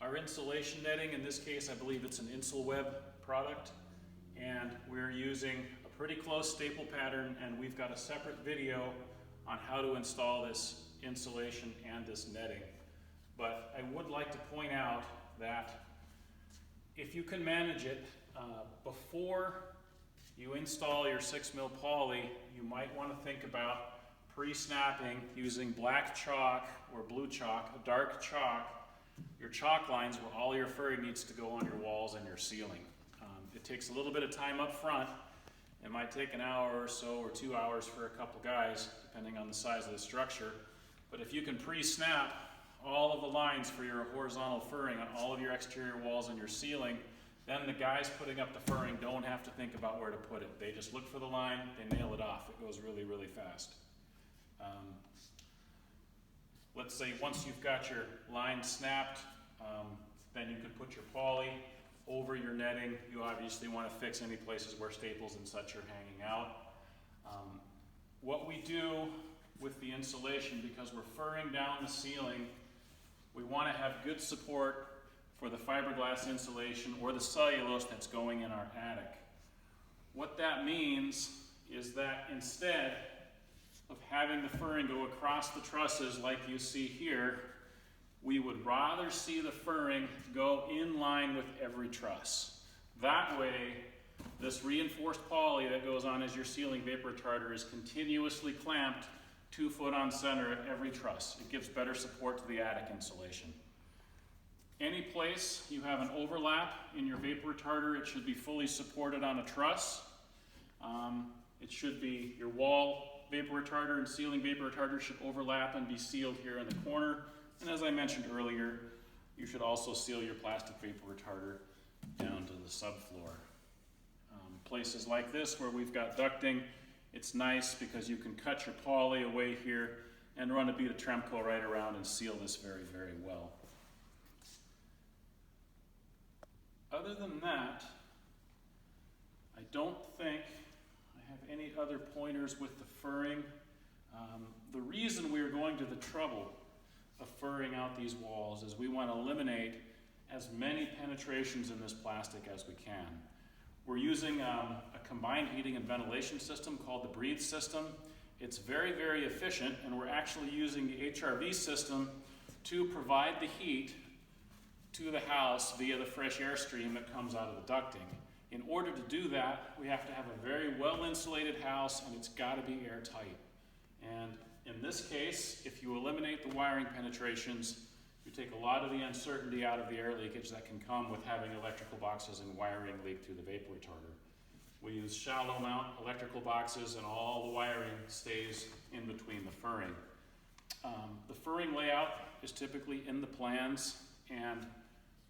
our insulation netting. In this case, I believe it's an InsulWeb product, and we're using a pretty close staple pattern, and we've got a separate video on how to install this insulation and this netting. But I would like to point out that if you can manage it, before you install your 6mm poly, you might want to think about pre-snapping using black chalk or blue chalk, a dark chalk, your chalk lines where all your furring needs to go on your walls and your ceiling. It takes a little bit of time up front. It might take an hour or so or 2 hours for a couple guys, depending on the size of the structure. But if you can pre-snap all of the lines for your horizontal furring on all of your exterior walls and your ceiling, then the guys putting up the furring don't have to think about where to put it. They just look for the line, they nail it off. It goes really, really fast. Let's say once you've got your line snapped, then you can put your poly over your netting. You obviously want to fix any places where staples and such are hanging out. What we do with the insulation, because we're furring down the ceiling, we want to have good support for the fiberglass insulation or the cellulose that's going in our attic. What that means is that instead of having the furring go across the trusses like you see here, we would rather see the furring go in line with every truss. That way, this reinforced poly that goes on as your ceiling vapor retarder is continuously clamped 2 foot on center at every truss. It gives better support to the attic insulation. Any place you have an overlap in your vapor retarder, it should be fully supported on a truss. It should be your wall vapor retarder and ceiling vapor retarder should overlap and be sealed here in the corner. And as I mentioned earlier, you should also seal your plastic vapor retarder down to the subfloor. Places like this where we've got ducting, it's nice because you can cut your poly away here and run a bead of Tremco right around and seal this very, very well. Other than that, I don't think I have any other pointers with the furring. The reason we are going to the trouble of furring out these walls is we want to eliminate as many penetrations in this plastic as we can. We're using a combined heating and ventilation system called the Breathe system. It's very, very efficient, and we're actually using the HRV system to provide the heat to the house via the fresh air stream that comes out of the ducting. In order to do that, we have to have a very well-insulated house, and it's got to be airtight. And in this case, if you eliminate the wiring penetrations, you take a lot of the uncertainty out of the air leakage that can come with having electrical boxes and wiring leak through the vapor retarder. We use shallow mount electrical boxes, and all the wiring stays in between the furring. The furring layout is typically in the plans, and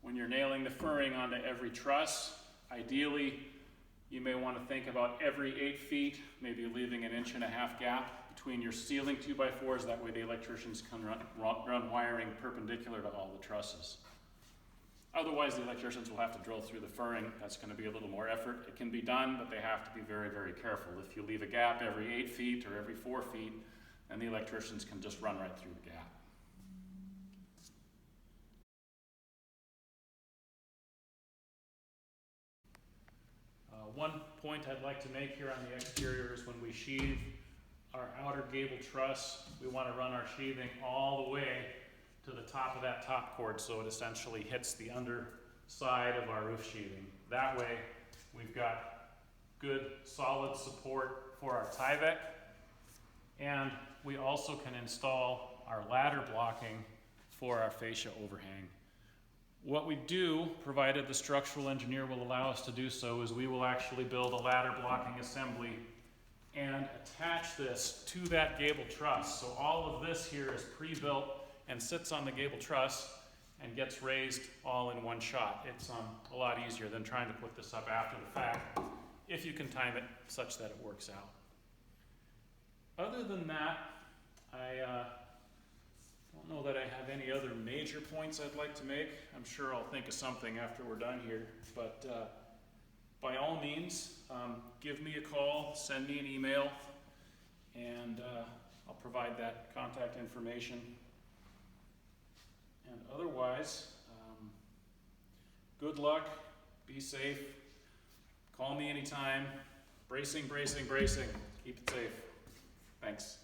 when you're nailing the furring onto every truss, ideally you may want to think about every 8 feet, maybe leaving an 1.5 inch gap between your ceiling 2x4s. That way the electricians can run wiring perpendicular to all the trusses. Otherwise, the electricians will have to drill through the furring. That's going to be a little more effort. It can be done, but they have to be very, very careful. If you leave a gap every 8 feet or every 4 feet, then the electricians can just run right through the gap. One point I'd like to make here on the exterior is when we sheathe our outer gable truss, we want to run our sheathing all the way to the top of that top cord so it essentially hits the underside of our roof sheathing. That way we've got good solid support for our Tyvek, and we also can install our ladder blocking for our fascia overhang. What we do, provided the structural engineer will allow us to do so, is we will actually build a ladder blocking assembly and attach this to that gable truss. So all of this here is pre-built and sits on the gable truss and gets raised all in one shot. It's a lot easier than trying to put this up after the fact, if you can time it such that it works out. Other than that, I don't know that I have any other major points I'd like to make. I'm sure I'll think of something after we're done here, but by all means, give me a call, send me an email, and I'll provide that contact information. And otherwise, Good luck, be safe, call me anytime. Bracing, bracing, bracing. Keep it safe. Thanks.